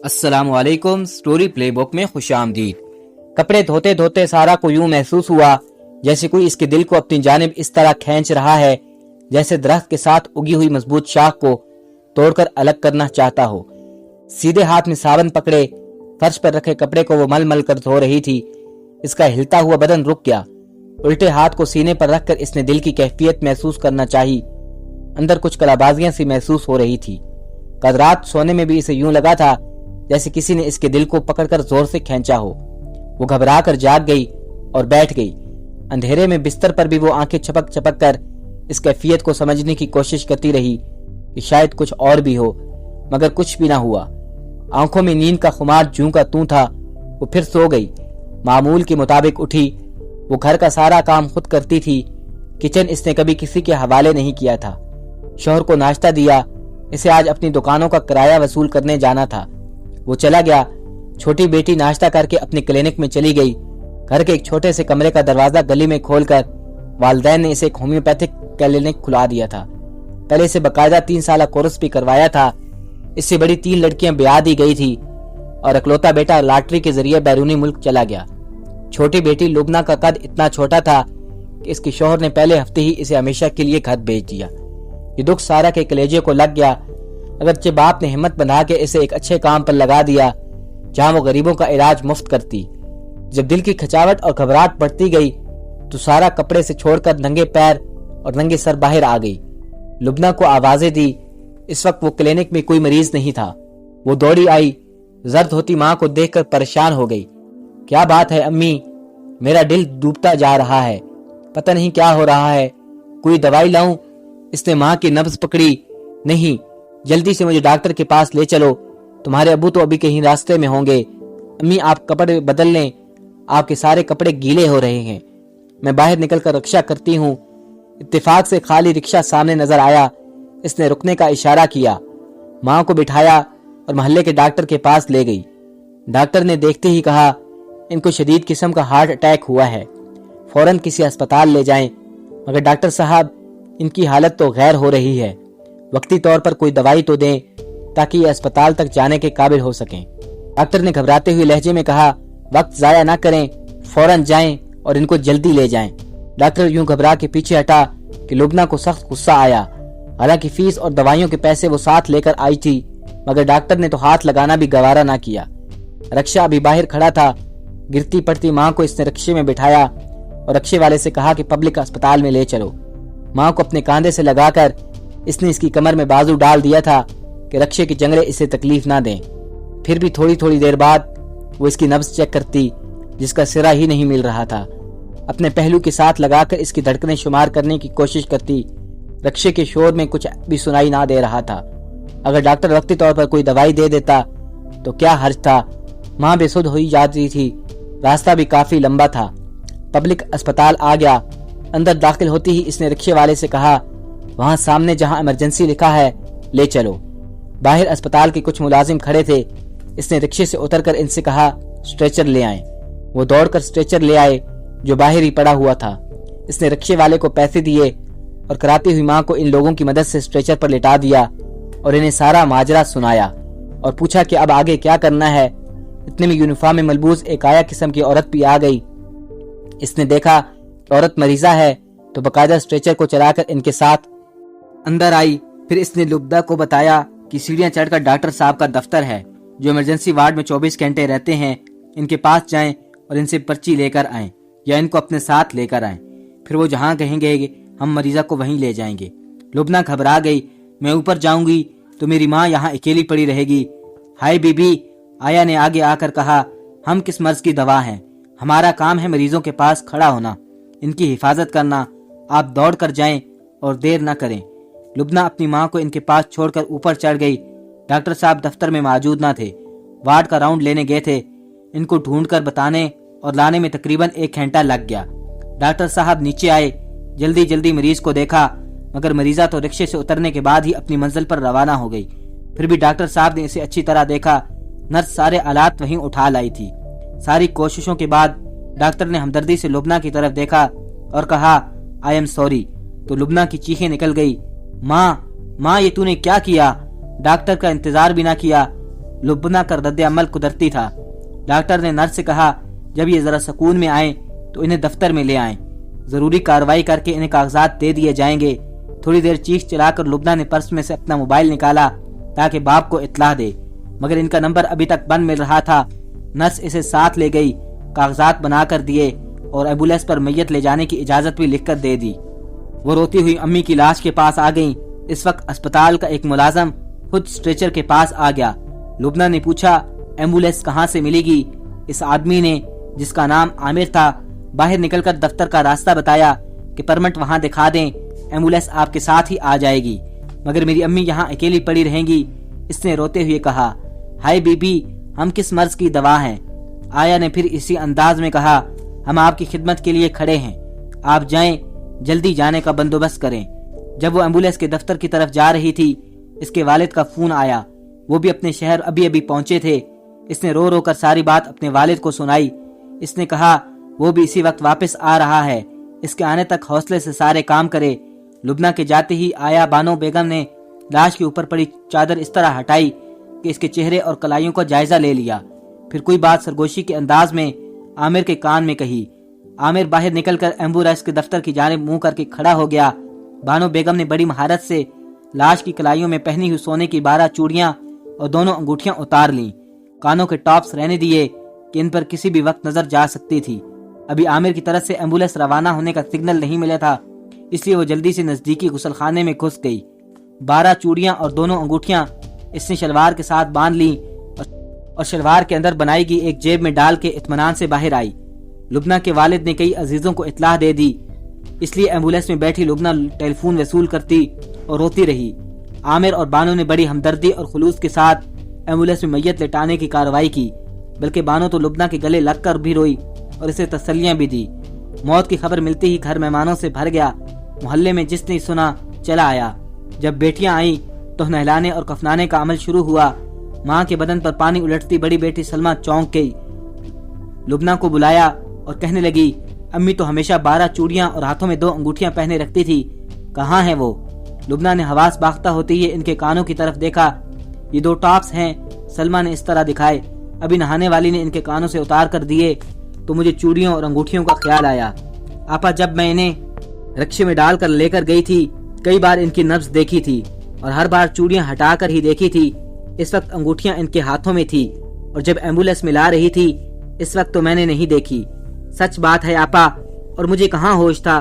अस्सलाम वालेकुम। Story play book में खुश आमदीद। कपड़े धोते धोते सारा को यूं महसूस हुआ जैसे कोई इसके दिल को अपनी जानिब इस तरह खींच रहा है जैसे दरख्त के साथ उगी हुई मजबूत शाख को तोड़कर अलग करना चाहता हो। सीधे हाथ में साबुन पकड़े फर्श पर रखे कपड़े को वो मल मल कर धो रही थी। इसका हिलता हुआ बदन रुक गया। उल्टे हाथ को सीने पर रखकर इसने दिल की कैफियत महसूस करना चाही। अंदर कुछ कलाबाजियां सी महसूस हो रही थी। कल रात सोने में भी इसे यूं लगा था जैसे किसी ने इसके दिल को पकड़कर जोर से खींचा हो। वो घबरा कर जाग गई और बैठ गई। अंधेरे में बिस्तर पर भी वो आंखें छपक छपक कर इस कैफियत को समझने की कोशिश करती रही कि शायद कुछ और भी हो, मगर कुछ भी ना हुआ। आंखों में नींद का खुमार जूं का तू था। वो फिर सो गई। मामूल के मुताबिक उठी। वो घर का सारा काम खुद करती थी। किचन इसने कभी किसी के हवाले नहीं किया था। शौहर को नाश्ता दिया। इसे आज अपनी दुकानों का किराया वसूल करने जाना था। वो चला गया। छोटी बेटी नाश्ता करके अपने क्लिनिक में चली गई। घर के एक छोटे से कमरे का दरवाजा गली में खोलकर वालिदैन ने इसे एक होम्योपैथिक क्लिनिक खुला दिया था। पहले इसे बकायदा 3 साल कोर्स भी करवाया था। इससे बड़ी 3 लड़कियां ब्याह दी गई थी और इकलौता बेटा लॉटरी के जरिए बैरूनी मुल्क चला गया। छोटी बेटी लुबना का कद इतना छोटा था कि इसके शौहर ने पहले हफ्ते ही इसे हमेशा के लिए घर भेज दिया। ये दुख सारा के कलेजे को लग गया। अगरचे बाप ने हिम्मत बंधा के इसे एक अच्छे काम पर लगा दिया जहां वो गरीबों का इलाज मुफ्त करती। जब दिल की खचावट और घबराहट बढ़ती गई तो सारा कपड़े से छोड़कर नंगे पैर और नंगे सर बाहर आ गई। लुबना को आवाजें दी। इस वक्त वो क्लिनिक में कोई मरीज नहीं था। वो दौड़ी आई। जर्द होती माँ को देखकर परेशान हो गई। क्या बात है अम्मी? मेरा दिल डूबता जा रहा है। पता नहीं क्या हो रहा है। कोई दवाई लाऊं? इसने माँ की नब्ज पकड़ी। नहीं, जल्दी से मुझे डॉक्टर के पास ले चलो। तुम्हारे अबू तो अभी कहीं रास्ते में होंगे। अम्मी आप कपड़े बदल लें। आपके सारे कपड़े गीले हो रहे हैं। मैं बाहर निकलकर रक्षा करती हूँ। इत्तेफाक से खाली रिक्शा सामने नजर आया। इसने रुकने का इशारा किया। माँ को बिठाया और मोहल्ले के डॉक्टर के पास ले गई। डॉक्टर ने देखते ही कहा, इनको शदीद किस्म का हार्ट अटैक हुआ है, फौरन किसी अस्पताल ले जाएं। मगर डॉक्टर साहब, इनकी हालत तो गैर हो रही है। वक्ती तौर पर कोई दवाई तो दें ताकि ये अस्पताल तक जाने के काबिल हो सकें। डॉक्टर ने घबराते हुए लहजे में कहा, वक्त जाया ना करें, फौरन जाएं और इनको जल्दी ले जाएं। डॉक्टर यूं घबरा के पीछे हटा कि लुबना को सख्त गुस्सा आया। हालांकि फीस और दवाइयों के पैसे वो साथ लेकर आई थी, मगर डॉक्टर ने तो हाथ लगाना भी गवारा ना किया। रक्षा अभी बाहर खड़ा था। गिरती पड़ती माँ को इसने रिक्शे में बिठाया और रिक्शे वाले से कहा कि पब्लिक अस्पताल में ले चलो। माँ को अपने कांधे से लगाकर इसने इसकी कमर में बाजू डाल दिया था कि रक्षे की जंगले इसे तकलीफ ना दें। फिर भी थोड़ी थोड़ी देर बाद वो इसकी नब्ज चेक करती, जिसका सिरा ही नहीं मिल रहा था। अपने पहलू के साथ लगाकर इसकी धड़कनें शुमार करने की कोशिश करती। रक्षे के शोर में कुछ भी सुनाई ना दे रहा था। अगर डॉक्टर वक्ती तौर पर कोई दवाई दे देता तो क्या हर्ज था। माँ बेसुध हो जाती थी। रास्ता भी काफी लंबा था। पब्लिक अस्पताल आ गया। अंदर दाखिल होती ही इसने रिक्शे वाले से कहा, वहां सामने जहां इमरजेंसी लिखा है ले चलो। बाहर अस्पताल के कुछ मुलाजिम खड़े थे। इसने रिक्शे से उतरकर इनसे कहा, स्ट्रेचर ले आए। वो दौड़कर स्ट्रेचर ले आए जो बाहर ही पड़ा हुआ था। इसने रिक्शे वाले को पैसे दिए और कराती हुई माँ को इन लोगों की मदद से स्ट्रेचर पर लिटा दिया और इन्हें सारा माजरा सुनाया और पूछा कि अब आगे क्या करना है। इतने में यूनिफॉर्म में मलबूस एक आया किस्म की औरत भी आ गई। इसने देखा औरत मरीजा है तो बकायदा स्ट्रेचर को चलाकर इनके साथ अंदर आई। फिर इसने लुब्दा को बताया कि सीढ़ियां चढ़कर डॉक्टर साहब का दफ्तर है जो इमरजेंसी वार्ड में 24 घंटे रहते हैं। इनके पास जाएं और इनसे पर्ची लेकर आएं या इनको अपने साथ लेकर आएं। फिर वो जहां कहेंगे हम मरीजा को वहीं ले जाएंगे। लुबना घबरा गई। मैं ऊपर जाऊंगी तो मेरी माँ यहाँ अकेली पड़ी रहेगी। हाय बीबी, आया ने आगे आकर कहा, हम किस मर्ज की दवा हैं? हमारा काम है मरीजों के पास खड़ा होना, इनकी हिफाजत करना। आप दौड़ कर जाएं और देर न करें। लुबना अपनी माँ को इनके पास छोड़कर ऊपर चढ़ गई। डॉक्टर साहब दफ्तर में मौजूद न थे। वार्ड का राउंड लेने गए थे। इनको ढूंढकर बताने और लाने में तकरीबन 1 घंटा लग गया। डॉक्टर साहब नीचे आए। जल्दी जल्दी मरीज को देखा, मगर मरीजा तो रिक्शे से उतरने के बाद ही अपनी मंजिल पर रवाना हो गई। फिर भी डॉक्टर साहब ने इसे अच्छी तरह देखा। नर्स सारे आलात वहीं उठा लाई थी। सारी कोशिशों के बाद डॉक्टर ने हमदर्दी से लुबना की तरफ देखा और कहा, आई एम सॉरी। तो लुबना की चीखें निकल गई। माँ, ये तूने क्या किया? डॉक्टर का इंतजार भी ना किया। लुब्ना का रद्द अमल कुदरती था। डॉक्टर ने नर्स से कहा, जब ये जरा सुकून में आए तो इन्हें दफ्तर में ले आएं। जरूरी कार्रवाई करके इन्हें कागजात दे दिए जाएंगे। थोड़ी देर चीख चलाकर लुब्ना ने पर्स में से अपना मोबाइल निकाला ताकि बाप को इत्तला दे, मगर इनका नंबर अभी तक बंद मिल रहा था। नर्स इसे साथ ले गई, कागजात बना कर दिए और एम्बुलेंस पर मैयत ले जाने की इजाजत भी लिखकर दे दी। वो रोती हुई अम्मी की लाश के पास आ गई। इस वक्त अस्पताल का एक मुलाजम खुद स्ट्रेचर के पास आ गया। लुब्ना ने पूछा, एम्बुलेंस कहाँ से मिलेगी? इस आदमी ने, जिसका नाम आमिर था, बाहर निकलकर दफ्तर का रास्ता बताया कि परमिट वहाँ दिखा दें, एम्बुलेंस आपके साथ ही आ जाएगी, मगर मेरी अम्मी यहाँ अकेली पड़ी रहेंगी। इसने रोते हुए कहा, हाय बीबी, हम किस मर्ज की दवा हैं? आया ने फिर इसी अंदाज में कहा, हम आपकी खिदमत के लिए खड़े हैं, आप जाएं, जल्दी जाने का बंदोबस्त करें। जब वो एम्बुलेंस के दफ्तर की तरफ जा रही थी, इसके वालिद का फोन आया। वो भी अपने शहर अभी अभी पहुंचे थे। इसने रो रो कर सारी बात अपने वालिद को सुनाई। इसने कहा वो भी इसी वक्त वापस आ रहा है, इसके आने तक हौसले से सारे काम करे। लुब्ना के जाते ही आया बानो बेगम ने लाश के ऊपर पड़ी चादर इस तरह हटाई कि इसके चेहरे और कलाइयों का जायजा ले लिया। फिर कोई बात सरगोशी के अंदाज में आमिर के कान में कही। आमिर बाहर निकलकर एम्बुलेंस के दफ्तर की जानिब मुंह करके खड़ा हो गया। बानो बेगम ने बड़ी महारत से लाश की कलाइयों में पहनी हुई सोने की 12 चूड़ियां और दोनों अंगूठियां उतार लीं। कानों के टॉप्स रहने दिए कि इन पर किसी भी वक्त नजर जा सकती थी। अभी आमिर की तरफ से एम्बुलेंस रवाना होने का सिग्नल नहीं मिला था, इसलिए वो जल्दी से नजदीकी गुसलखाने में घुस गई। 12 चूड़ियां और दोनों अंगूठियां इसने शलवार के साथ बांध ली और शलवार के अंदर बनाई गई एक जेब में डाल के इत्मीनान से बाहर आई। लुब्ना के वालिद ने कई अजीजों को इत्तला दे दी, इसलिए एम्बुलेंस में बैठी लुब्ना टेलीफोन वसूल करती और रोती रही। आमिर और बानो ने बड़ी हमदर्दी और खुलूस के साथ एम्बुलेंस में मैयत लेटाने की कार्रवाई की, बल्कि बानो तो लुब्ना के गले लगकर भी रोई और इसे तसल्लियां भी दी। मौत की खबर मिलते ही घर मेहमानों से भर गया। मोहल्ले में जिसने सुना चला आया। जब बेटियां आई तो नहलाने और कफनाने का अमल शुरू हुआ। माँ के बदन पर पानी उलटती बड़ी बेटी सलमा चौंक गई। लुब्ना को बुलाया और कहने लगी, अम्मी तो हमेशा 12 चूड़ियां और हाथों में 2 अंगूठियां पहने रखती थी, कहाँ है वो? लुब्ना ने हवास बाख्ता होते ही इनके कानों की तरफ देखा। ये 2 टॉप्स हैं, सलमा ने इस तरह दिखाए। अभी नहाने वाली ने इनके कानों से उतार कर दिए तो मुझे चूड़ियों और अंगूठियों का ख्याल आया। आपा, जब मैं इन्हें रिक्शे में डालकर लेकर गई थी, कई बार इनकी नब्ज देखी थी और हर बार चूड़ियां हटाकर ही देखी थी। इस वक्त अंगूठियां इनके हाथों में थी और जब एम्बुलेंस में ला रही थी इस वक्त तो मैंने नहीं देखी। सच बात है आपा, और मुझे कहाँ होश था।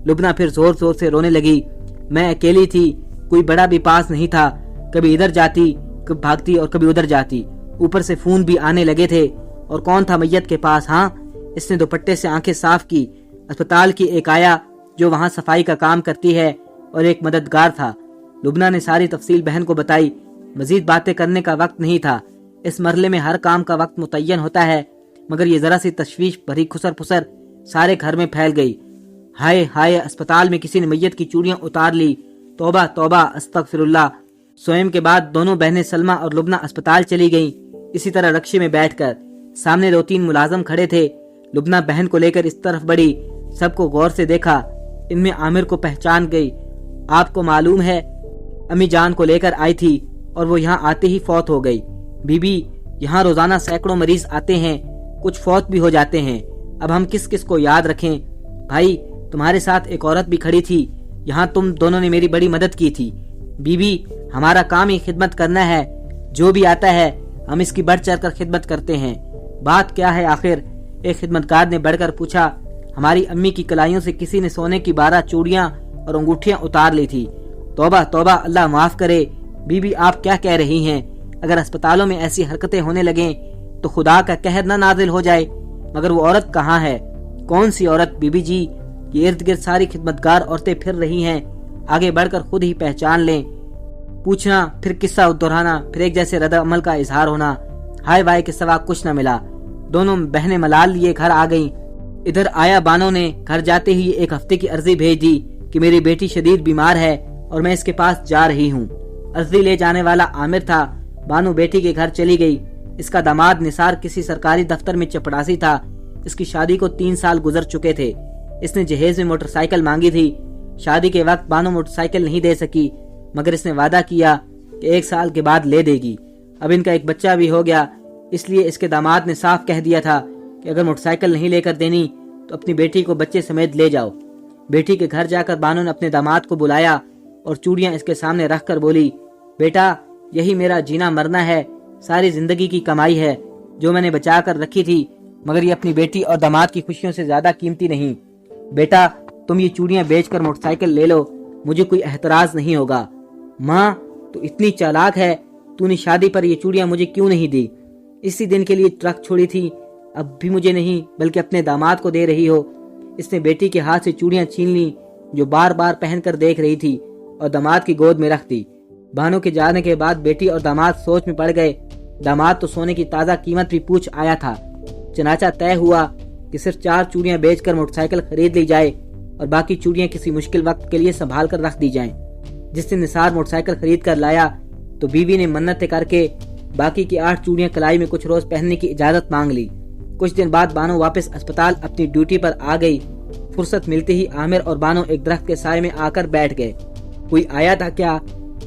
लुब्ना फिर जोर जोर से रोने लगी। मैं अकेली थी, कोई बड़ा भी पास नहीं था। कभी इधर जाती, कभी भागती और कभी उधर जाती। ऊपर से फोन भी आने लगे थे। और कौन था मैयत के पास? हाँ, इसने दुपट्टे से आंखें साफ की। अस्पताल की एक आया जो वहाँ सफाई का काम करती है और एक मददगार था। लुब्ना ने सारी तफसील बहन को बताई। मजीद बातें करने का वक्त नहीं था। इस मरहले में हर काम का वक्त मुतय्यन होता है, मगर ये जरा सी तशवीश भरी खुसर फुसर सारे घर में फैल गई। हाय हाय, अस्पताल में किसी ने मैयत की चूड़ियां उतार ली। तौबा तौबा, अस्तगफिरुल्लाह। सोएम के बाद दोनों बहनें सलमा और लुब्ना अस्पताल चली गईं। इसी तरह रक्शे में बैठकर सामने 2-3 मुलाजम खड़े थे। लुब्ना बहन को लेकर इस तरफ बढ़ी। सबको गौर से देखा। इनमें आमिर को पहचान गई। आपको मालूम है, अम्मी जान को लेकर आई थी और वो यहाँ आते ही फौत हो गई। बीबी, यहाँ रोजाना सैकड़ों मरीज आते हैं, कुछ फौत भी हो जाते हैं। अब हम किस किस को याद रखें? भाई, तुम्हारे साथ एक औरत भी खड़ी थी। यहाँ तुम दोनों ने मेरी बड़ी मदद की थी। बीबी, हमारा काम ही खिदमत करना है। जो भी आता है हम इसकी बढ़ चढ़ कर खिदमत करते हैं। बात क्या है आखिर? एक खिदमतगार ने बढ़कर पूछा। हमारी अम्मी की कलाइयों से किसी ने सोने की 12 चूड़ियां और अंगूठियां उतार ली थी। तौबा तौबा, अल्लाह माफ करे। बीबी, आप क्या कह रही हैं? अगर अस्पतालों में ऐसी हरकतें होने लगें तो खुदा का कहर न नाजिल हो जाए। मगर वो औरत कहाँ है? कौन सी औरत? बीबी जी, ये इर्द गिर्द सारी खिदमतगार औरतें फिर रही हैं। आगे बढ़कर खुद ही पहचान लें। पूछना, फिर किस्सा दोहराना, फिर एक जैसे रद्द अमल का इजहार होना। हाय वाय के सिवा कुछ न मिला। दोनों बहनें मलाल लिए घर आ गईं। इधर आया बानो ने घर जाते ही 1 हफ्ते की अर्जी भेज दी कि मेरी बेटी शदीद बीमार है और मैं इसके पास जा रही हूँ। अर्जी ले जाने वाला आमिर था। बानो बेटी के घर चली गई। इसका दामाद निसार किसी सरकारी दफ्तर में चपड़ासी था। इसकी शादी को 3 साल गुजर चुके थे। इसने जहेज में मोटरसाइकिल मांगी थी। शादी के वक्त बानो मोटरसाइकिल नहीं दे सकी, मगर इसने वादा किया कि 1 साल के बाद ले देगी। اب इनका एक बच्चा भी हो गया, इसलिए इसके दामाद ने साफ कह दिया था कि अगर मोटरसाइकिल नहीं लेकर देनी तो अपनी बेटी को बच्चे समेत ले जाओ। बेटी के घर जाकर बानो ने अपने दामाद को बुलाया और चूड़ियां इसके सामने रखकर बोली, बेटा यही मेरा जीना मरना है, सारी जिंदगी की कमाई है जो मैंने बचा कर रखी थी, मगर ये अपनी बेटी और दामाद की खुशियों से ज्यादा कीमती नहीं। बेटा तुम ये चूड़ियां बेचकर मोटरसाइकिल ले लो, मुझे कोई एतराज नहीं होगा। माँ तू इतनी चालाक है, तूने शादी पर ये चूड़ियां मुझे क्यों नहीं दी? इसी दिन के लिए ट्रक छोड़ी थी, अब भी मुझे नहीं बल्कि अपने दामाद को दे रही हो। इसने बेटी के हाथ से चूड़ियां छीन ली जो बार बार पहनकर देख रही थी और दामाद की गोद में रख दी। बानो के जाने के बाद बेटी और दामाद सोच में पड़ गए। दामाद तो सोने की ताज़ा कीमत भी पूछ आया था। चनाचा तय हुआ कि सिर्फ 4 चूड़ियां बेचकर मोटरसाइकिल खरीद ली जाए और बाकी चूड़ियां किसी मुश्किल वक्त के लिए संभाल कर रख दी जाएं। जिस दिन निसार मोटरसाइकिल खरीद कर लाया तो बीवी ने मन्नतें करके बाकी की 8 चूड़ियां कलाई में कुछ रोज पहनने की इजाजत मांग ली। कुछ दिन बाद बानो वापस अस्पताल अपनी ड्यूटी पर आ गई। फुर्सत मिलते ही आमिर और बानो एक दरख्त के साए में आकर बैठ गए। कोई आया था क्या?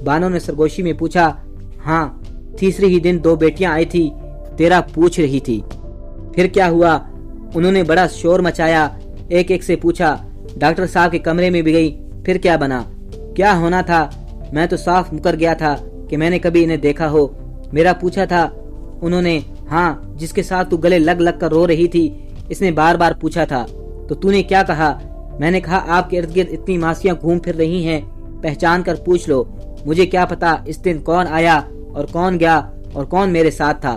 बानो ने सरगोशी में पूछा। हाँ, तीसरे ही दिन 2 बेटियां आई थी, तेरा पूछ रही थी। फिर क्या हुआ? उन्होंने बड़ा शोर मचाया, एक एक से पूछा। डॉक्टर साहब के कमरे में भी गई, फिर क्या बना? क्या होना था? मैं तो साफ मुकर गया था कि मैंने कभी इन्हें देखा हो। मेरा पूछा था उन्होंने। हाँ, जिसके साथ तू गले लग लग कर रो रही थी, इसने बार बार पूछा था। तो तूने क्या कहा? मैंने कहा आपके इर्द गिर्द इतनी मासियां घूम फिर रही हैं, पहचान कर पूछ लो। मुझे क्या पता इस दिन कौन आया और कौन गया और कौन मेरे साथ था।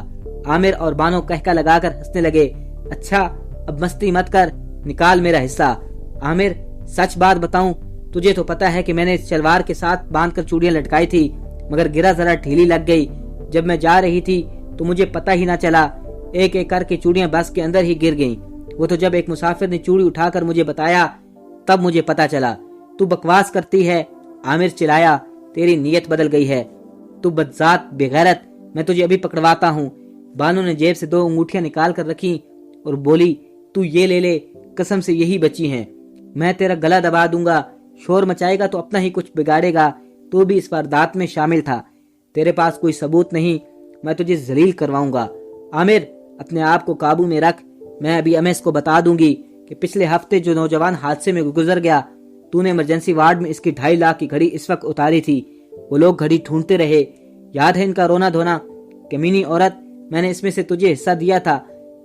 आमिर और बानो कहका लगाकर हंसने लगे। अच्छा अब मस्ती मत कर, निकाल मेरा हिस्सा। आमिर सच बात बताऊं, तुझे तो पता है कि मैंने इस शलवार के साथ बांधकर चूड़ियां लटकाई थी, मगर गिरा जरा ढीली लग गई। जब मैं जा रही थी तो मुझे पता ही ना चला, एक एक करके चूड़ियां बस के अंदर ही गिर गईं। वो तो जब एक मुसाफिर ने चूड़ी उठाकर मुझे बताया तब मुझे पता चला। तू बकवास करती है, आमिर चिल्लाया। तेरी नीयत बदल गई है, तू बदजात बेगैरत, मैं तुझे अभी पकड़वाता हूँ। बानो ने जेब से 2 अंगूठियां निकाल कर रखी और बोली, तू ये ले ले, कसम से यही बची हैं। मैं तेरा गला दबा दूंगा, शोर मचाएगा तो अपना ही कुछ बिगाड़ेगा। तू भी इस वारदात में शामिल था, तेरे पास कोई सबूत नहीं, मैं तुझे जलील करवाऊंगा। आमिर अपने आप को काबू में रख, मैं अभी अमेश को बता दूंगी कि पिछले हफ्ते जो नौजवान हादसे में गुजर गया, तूने इमरजेंसी वार्ड में इसकी 2.5 लाख की घड़ी इस वक्त उतारी थी। वो लोग घड़ी ढूंढते रहे, याद है इनका रोना धोना? कमीनी औरत, मैंने इसमें से तुझे हिस्सा दिया था।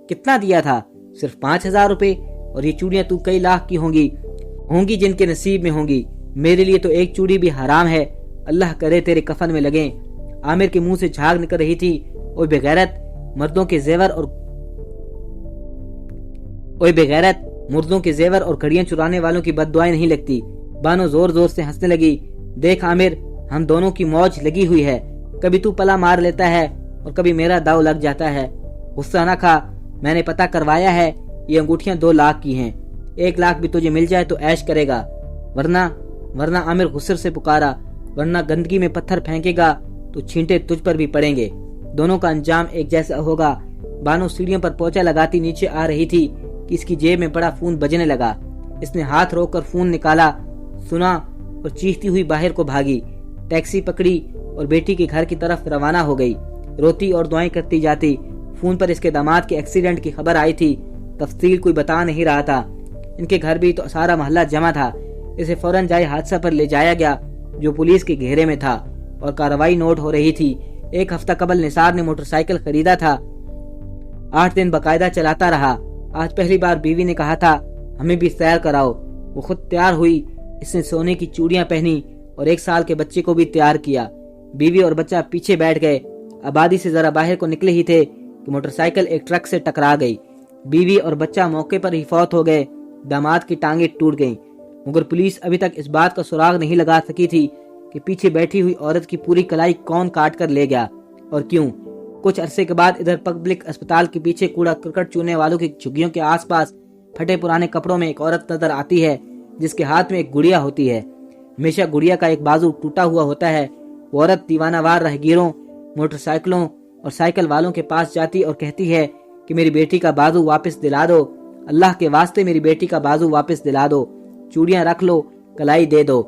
कितना दिया था? सिर्फ 5,000 रुपए, और ये चूड़ियां तू कई लाख की होंगी जिनके नसीब में होंगी। मेरे लिए तो एक चूड़ी भी हराम है, अल्लाह करे तेरे कफन में लगे। आमिर के मुंह से झाग निकल रही थी। ओए बेगैरत, मर्दों के जेवर और घड़ियां चुराने वालों की बद्दुआएं नहीं लगती। बानो जोर जोर से हंसने लगी। देख आमिर, हम दोनों की मौज लगी हुई है, कभी तू पला मार लेता है और कभी मेरा दाव लग जाता है। गुस्सा न खा, मैंने पता करवाया है, ये अंगूठियां 2 लाख की हैं। 1 लाख भी तुझे मिल जाए तो ऐश करेगा, वरना आमिर गुस्से से पुकारा, वरना गंदगी में पत्थर फेंकेगा तो छींटे तुझ पर भी पड़ेंगे। दोनों का अंजाम एक जैसा होगा। बानो सीढ़ियों पर पोंछा लगाती नीचे आ रही थी कि इसकी जेब में बड़ा फोन बजने लगा। इसने हाथ रोककर फोन निकाला, सुना और चीखती हुई बाहर को भागी। टैक्सी पकड़ी और बेटी के घर की तरफ रवाना हो गई। रोती और दुआएं करती जाती। फोन पर इसके दामाद के एक्सीडेंट की खबर आई थी, तफसील कोई बता नहीं रहा था। इनके घर भी तो सारा मोहल्ला जमा था। इसे फौरन जाए हादसा पर ले जाया गया जो पुलिस के घेरे में था और कार्रवाई नोट हो रही थी। 1 हफ्ता कबल निसार ने मोटरसाइकिल खरीदा था, 8 दिन बकायदा चलाता रहा। आज पहली बार बीवी ने कहा था हमें भी सैर कराओ। वो खुद तैयार हुई, इसने सोने की चूड़ियां पहनी और 1 साल के बच्चे को भी तैयार किया। बीवी और बच्चा पीछे बैठ गए। आबादी से जरा बाहर को निकले ही थे कि मोटरसाइकिल एक ट्रक से टकरा गई। बीवी और बच्चा मौके पर ही फौत हो गए। दामाद की टांगे टूट गईं, मगर पुलिस अभी तक इस बात का सुराग नहीं लगा सकी थी कि पीछे बैठी हुई औरत की पूरी कलाई कौन काट कर ले गया और क्यों। कुछ अरसे के बाद इधर पब्लिक अस्पताल के पीछे कूड़ा करकट चूने वालों की झुग्गियों के आसपास फटे पुराने कपड़ों में एक औरत नजर आती है जिसके हाथ में एक गुड़िया होती है। हमेशा गुड़िया का एक बाजू टूटा हुआ होता है। वो औरत दीवानावार राहगीरों, मोटरसाइकिलों और साइकिल वालों के पास जाती और कहती है कि मेरी बेटी का बाजू वापस दिला दो, अल्लाह के वास्ते मेरी बेटी का बाजू वापस दिला दो, चूड़ियां रख लो, कलाई दे दो,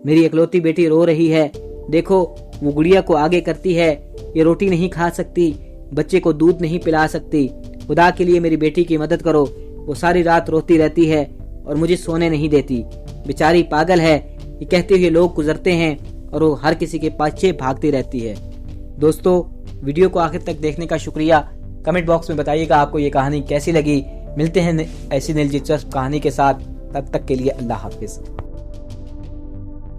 मेरी इकलौती बेटी रो रही है, देखो وہ گڑیا کو آگے کرتی ہے، یہ روٹی نہیں کھا سکتی، بچے کو دودھ نہیں پلا سکتی، خدا کے لیے میری بیٹی کی مدد کرو، وہ ساری رات روتی رہتی ہے اور مجھے سونے نہیں دیتی، بیچاری پاگل ہے۔ یہ کہتے ہوئے لوگ گزرتے ہیں اور وہ ہر کسی کے پیچھے بھاگتی رہتی ہے۔ دوستو، ویڈیو کو آخر تک دیکھنے کا شکریہ۔ کمنٹ باکس میں بتائیے گا آپ کو یہ کہانی کیسی لگی۔ ملتے ہیں ایسی دلچسپ کہانی کے ساتھ، تب تک کے لیے اللہ حافظ۔